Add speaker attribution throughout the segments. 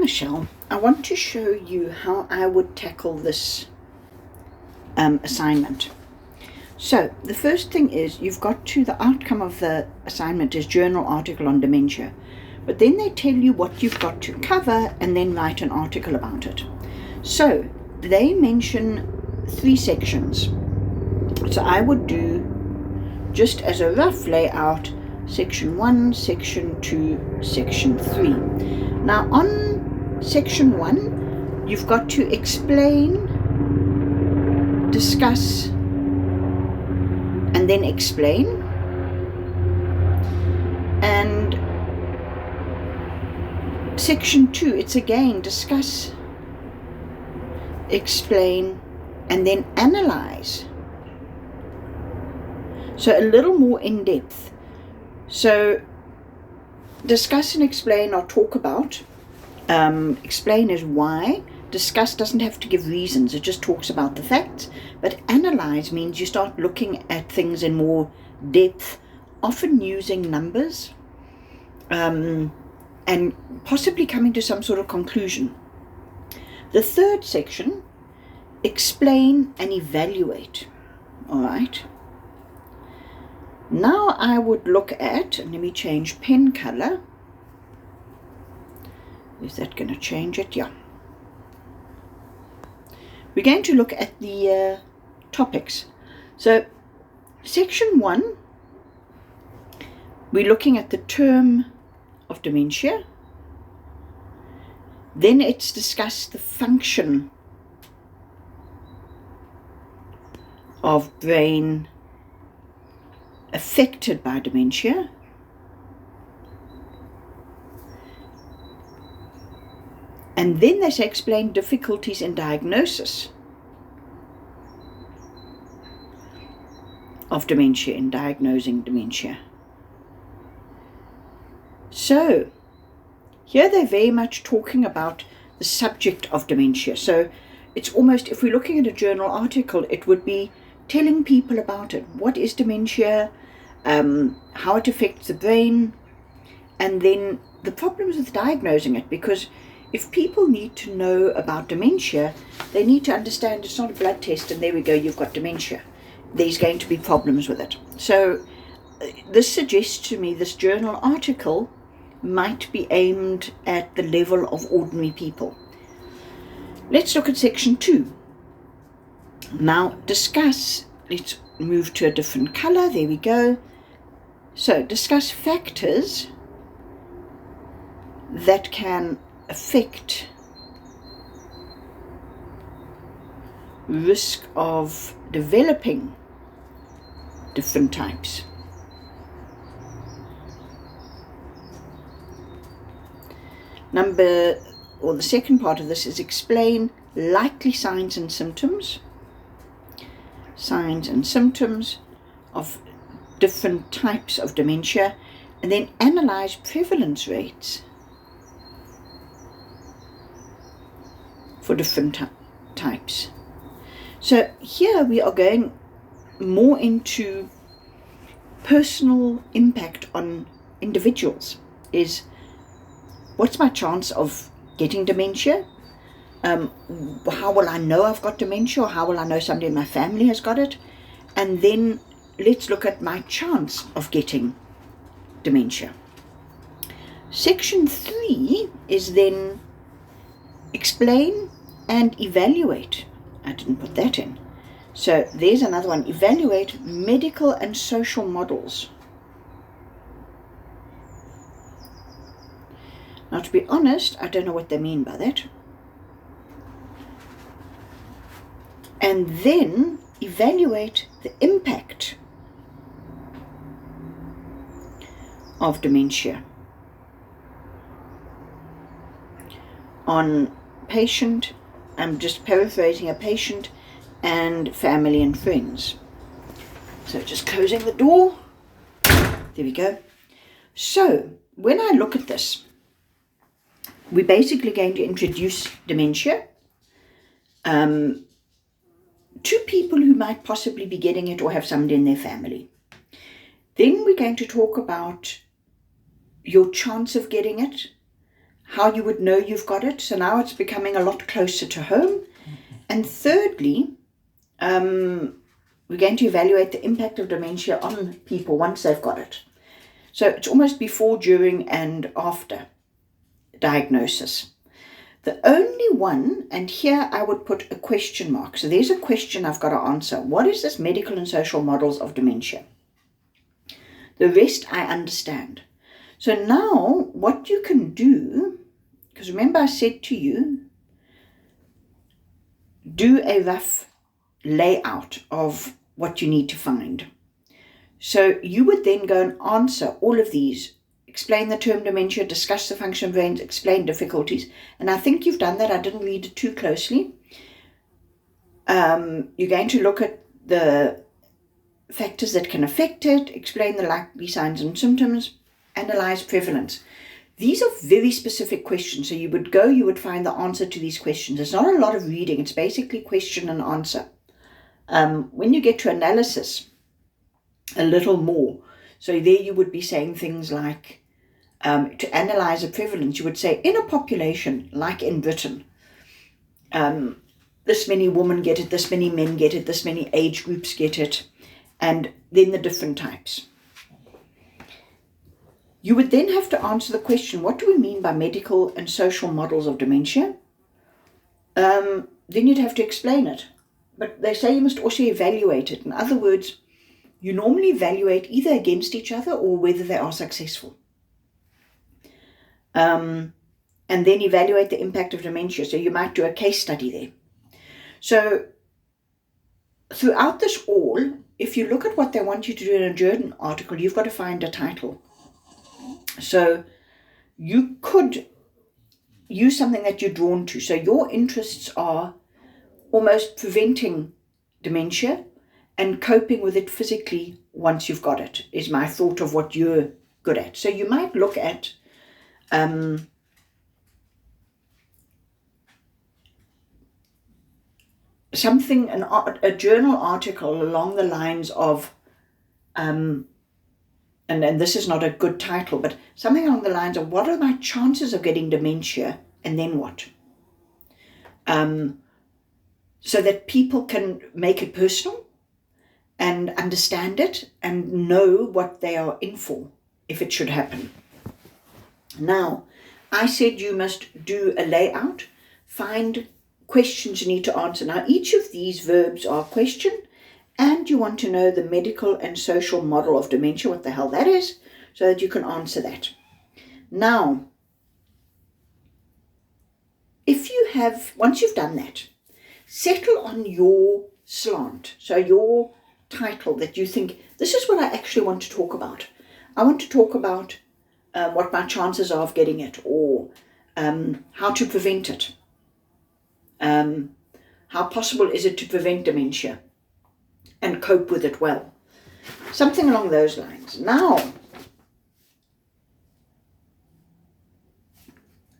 Speaker 1: Michelle. I want to show you how I would tackle this assignment. So the first thing is the outcome of the assignment is journal article on dementia. But then they tell you what you've got to cover and then write an article about it. So they mention 3 sections. So I would do, just as a rough layout, section 1, section 2, section 3. Now on section 1, you've got to explain, discuss, and then explain. And section 2, it's again discuss, explain, and then analyze. So a little more in depth. So discuss and explain or talk about. Explain is why. Discuss doesn't have to give reasons, it just talks about the facts. But analyze means you start looking at things in more depth, often using numbers, and possibly coming to some sort of conclusion. The third section, explain and evaluate. All right. Now I would look at, and let me change pen color. Is that going to change it? Yeah. We're going to look at the topics. So section 1, we're looking at the term of dementia. Then it's discussed the function of brain affected by dementia. And then they explain difficulties in diagnosis of dementia, in diagnosing dementia. So here they're very much talking about the subject of dementia. So it's almost, if we're looking at a journal article, it would be telling people about it. What is dementia? How it affects the brain, and then the problems with diagnosing it. Because if people need to know about dementia, they need to understand it's not a blood test and there we go, you've got dementia. There's going to be problems with it. So this suggests to me this journal article might be aimed at the level of ordinary people. Let's look at section 2. Now discuss, let's move to a different color, there we go. So discuss factors that can affect risk of developing different types. The second part of this is explain likely signs and symptoms. Signs and symptoms of different types of dementia, and then analyze prevalence rates for different types. So here we are going more into personal impact on individuals. Is what's my chance of getting dementia? How will I know I've got dementia, or how will I know somebody in my family has got it? And then let's look at my chance of getting dementia. Section 3 is then explain and evaluate. I didn't put that in. So there's another one. Evaluate medical and social models. Now, to be honest, I don't know what they mean by that. And then evaluate the impact of dementia on patient, I'm just paraphrasing, a patient and family and friends. So just closing the door. There we go. So when I look at this, we're basically going to introduce dementia to people who might possibly be getting it or have somebody in their family. Then we're going to talk about your chance of getting it, how you would know you've got it. So now it's becoming a lot closer to home. And thirdly, we're going to evaluate the impact of dementia on people once they've got it. So it's almost before, during, and after diagnosis. The only one, and here I would put a question mark. So there's a question I've got to answer. What is this medical and social models of dementia? The rest I understand. So now what you can do, because remember I said to you, do a rough layout of what you need to find. So you would then go and answer all of these. Explain the term dementia, discuss the function of brains, explain difficulties. And I think you've done that. I didn't read it too closely. You're going to look at the factors that can affect it, explain the likely signs and symptoms, analyze prevalence. These are very specific questions. So you would find the answer to these questions. It's not a lot of reading. It's basically question and answer. When you get to analysis, a little more. So there you would be saying things like, to analyze a prevalence, you would say, in a population like in Britain, this many women get it, this many men get it, this many age groups get it, and then the different types. You would then have to answer the question, what do we mean by medical and social models of dementia? Then you'd have to explain it. But they say you must also evaluate it. In other words, you normally evaluate either against each other or whether they are successful. And then evaluate the impact of dementia. So you might do a case study there. So throughout this all, if you look at what they want you to do in a journal article, you've got to find a title. So you could use something that you're drawn to. So your interests are almost preventing dementia and coping with it physically once you've got it, is my thought of what you're good at. So you might look at something, a journal article along the lines of, and this is not a good title, but something along the lines of, what are my chances of getting dementia, and then what? So that people can make it personal and understand it and know what they are in for if it should happen. Now, I said you must do a layout, find questions you need to answer. Now, each of these verbs are question, and you want to know the medical and social model of dementia, what the hell that is, so that you can answer that. Now, once you've done that, settle on your slant, so your title that you think, this is what I actually want to talk about. I want to talk about what my chances are of getting it, or how to prevent it. How possible is it to prevent dementia and cope with it well? Something along those lines. Now,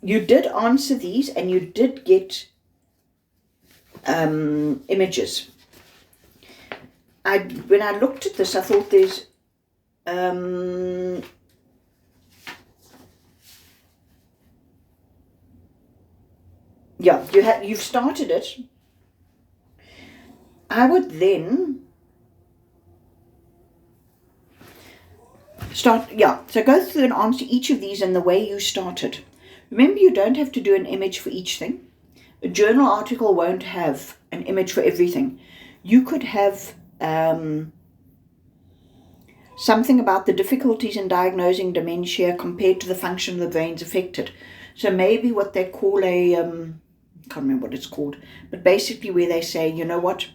Speaker 1: you did answer these and you did get images. When I looked at this, I thought there's you've started it. I would then so go through and answer each of these in the way you started. Remember, you don't have to do an image for each thing. A journal article won't have an image for everything. You could have something about the difficulties in diagnosing dementia compared to the function of the brains affected. So maybe what they call a, I can't remember what it's called, but basically where they say, you know what,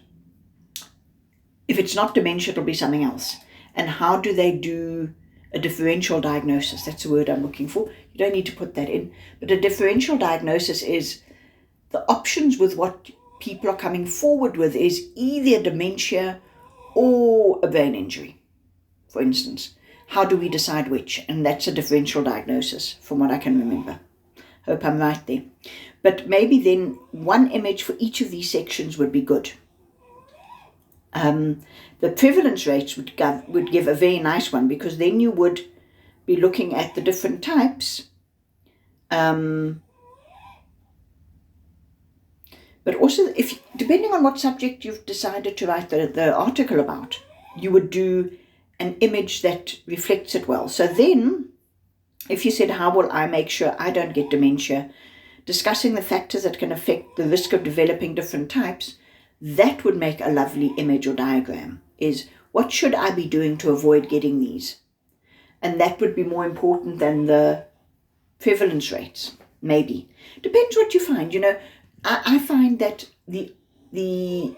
Speaker 1: if it's not dementia, it'll be something else. And how do they do a differential diagnosis? That's the word I'm looking for. You don't need to put that in. But a differential diagnosis is the options with what people are coming forward with is either dementia or a brain injury, for instance. How do we decide which? And that's a differential diagnosis, from what I can remember. Hope I'm right there. But maybe then one image for each of these sections would be good. The prevalence rates would give a very nice one, because then you would be looking at the different types But also, if depending on what subject you've decided to write the article about, you would do an image that reflects it well. So then, if you said, how will I make sure I don't get dementia, discussing the factors that can affect the risk of developing different types, that would make a lovely image or diagram, is what should I be doing to avoid getting these? And that would be more important than the prevalence rates, maybe. Depends what you find. I find that the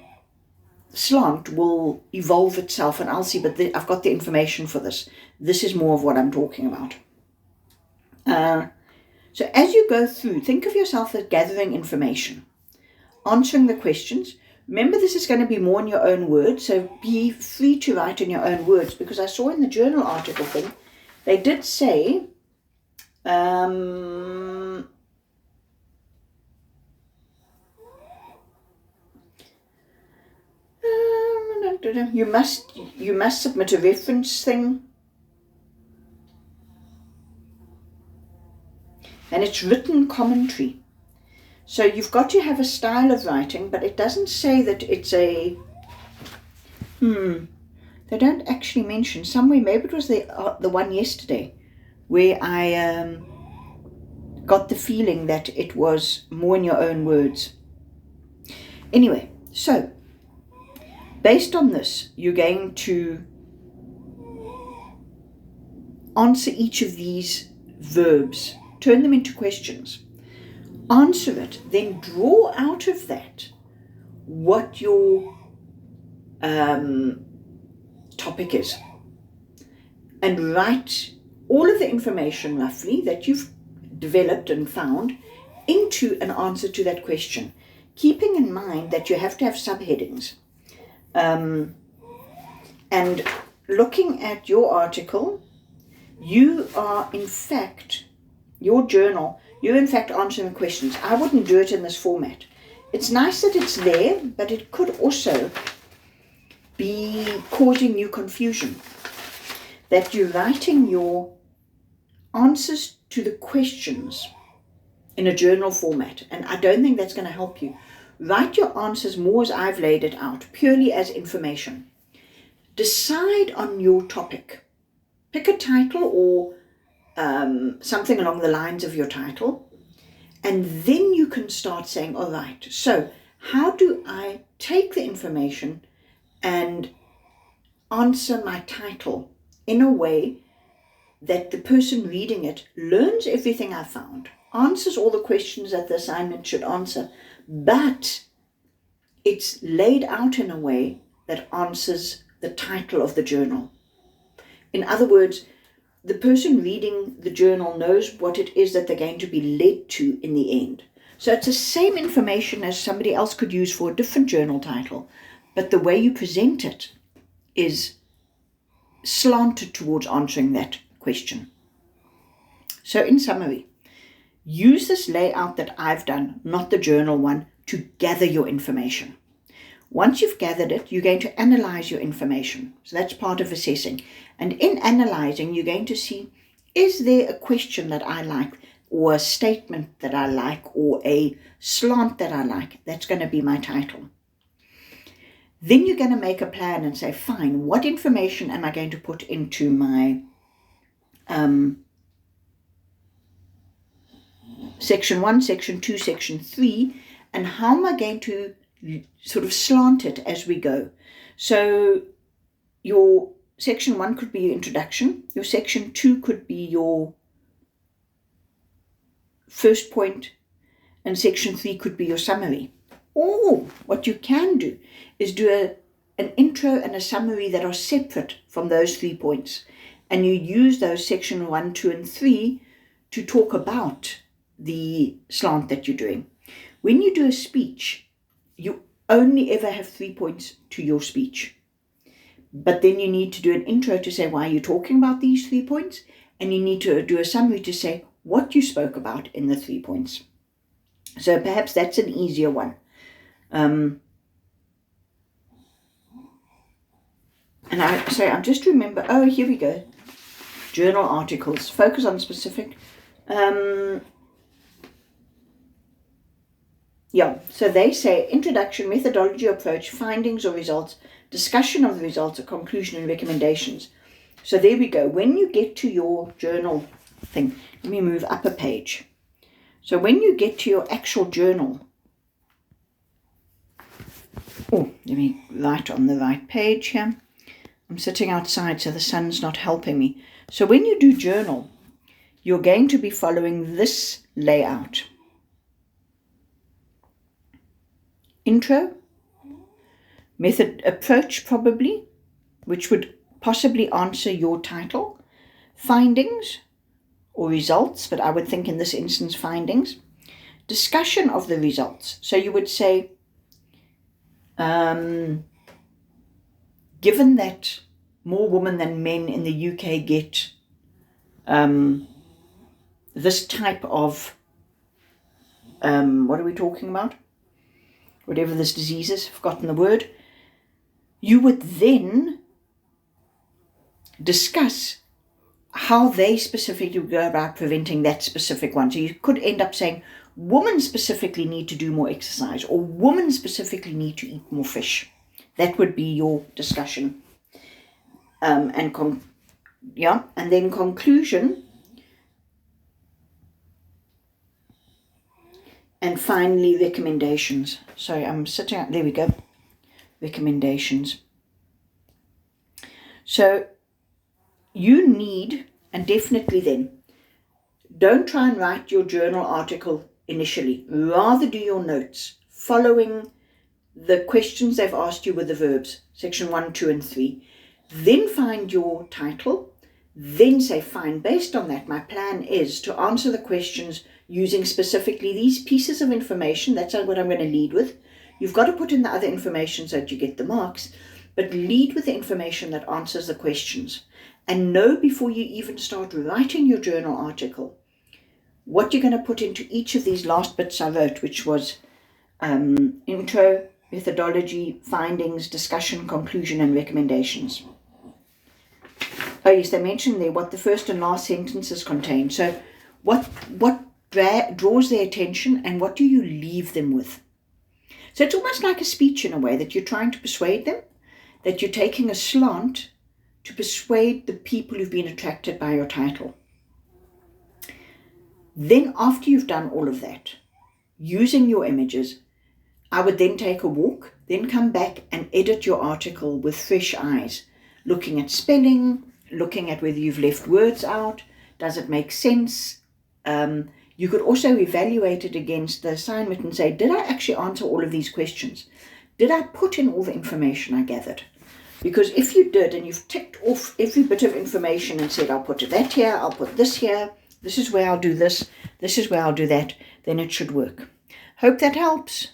Speaker 1: slant will evolve itself, and I'll see, but I've got the information for this. This is more of what I'm talking about. So as you go through, think of yourself as gathering information, answering the questions. Remember, this is going to be more in your own words, so be free to write in your own words, because I saw in the journal article thing, they did say, you must submit a reference thing, and it's written commentary. So you've got to have a style of writing, but it doesn't say that it's a they don't actually mention. Somewhere, maybe it was the one yesterday, where I got the feeling that it was more in your own words. Anyway, so based on this, you're going to answer each of these verbs, turn them into questions, answer it, then draw out of that what your topic is, and write all of the information roughly that you've developed and found into an answer to that question, keeping in mind that you have to have subheadings. And looking at your article, you are in fact, your journal, you're in fact answering the questions. I wouldn't do it in this format. It's nice that it's there, but it could also be causing you confusion, that you're writing your answers to the questions in a journal format, and I don't think that's going to help you. Write your answers more as I've laid it out, purely as information. Decide on your topic. Pick a title or something along the lines of your title, and then you can start saying, all right, so how do I take the information and answer my title in a way that the person reading it learns everything I found, answers all the questions that the assignment should answer, but it's laid out in a way that answers the title of the journal. In other words, the person reading the journal knows what it is that they're going to be led to in the end. So it's the same information as somebody else could use for a different journal title, but the way you present it is slanted towards answering that question. So in summary, use this layout that I've done, not the journal one, to gather your information. Once you've gathered it, you're going to analyze your information. So that's part of assessing. And in analyzing, you're going to see, is there a question that I like, or a statement that I like, or a slant that I like? That's going to be my title. Then you're going to make a plan and say, fine, what information am I going to put into my section 1, section 2, section 3, and how am I going to sort of slant it as we go? So your section 1 could be your introduction, your section 2 could be your first point, and section 3 could be your summary. Or what you can do is do an intro and a summary that are separate from those 3 points, and you use those section 1, 2, and 3 to talk about the slant that you're doing. When you do a speech, you only ever have 3 points to your speech. But then you need to do an intro to say why you're talking about these 3 points, and you need to do a summary to say what you spoke about in the 3 points. So perhaps that's an easier one. And I'm just remember, here we go. Journal articles, focus on specific. Yeah, so they say introduction, methodology, approach, findings or results, discussion of the results, a conclusion and recommendations. So there we go. When you get to your journal thing, let me move up a page. So when you get to your actual journal, let me write on the right page here. I'm sitting outside, so the sun's not helping me. So when you do journal, you're going to be following this layout. Intro, method, approach probably, which would possibly answer your title, findings or results, but I would think in this instance findings, discussion of the results. So you would say, given that more women than men in the UK get this type of, what are we talking about? Whatever this disease is, I've forgotten the word, you would then discuss how they specifically go about preventing that specific one. So you could end up saying, women specifically need to do more exercise, or women specifically need to eat more fish. That would be your discussion. And then conclusion. And finally, recommendations. Sorry, I'm sitting out. There we go. Recommendations. So you need, and definitely then, don't try and write your journal article initially. Rather do your notes following the questions they've asked you with the verbs, section 1, 2, and 3. Then find your title. Then say, fine, based on that, my plan is to answer the questions using specifically these pieces of information. That's what I'm going to lead with. You've got to put in the other information so that you get the marks, but lead with the information that answers the questions. And know before you even start writing your journal article what you're going to put into each of these last bits I wrote, which was intro, methodology, findings, discussion, conclusion, and recommendations. Oh yes, they mentioned there what the first and last sentences contain. So what draws their attention and what do you leave them with? So it's almost like a speech in a way, that you're trying to persuade them, that you're taking a slant to persuade the people who've been attracted by your title. Then after you've done all of that, using your images, I would then take a walk, then come back and edit your article with fresh eyes, looking at spelling, looking at whether you've left words out, does it make sense? You could also evaluate it against the assignment and say, did I actually answer all of these questions? Did I put in all the information I gathered? Because if you did and you've ticked off every bit of information and said, I'll put that here, I'll put this here, this is where I'll do this is where I'll do that, then it should work. Hope that helps.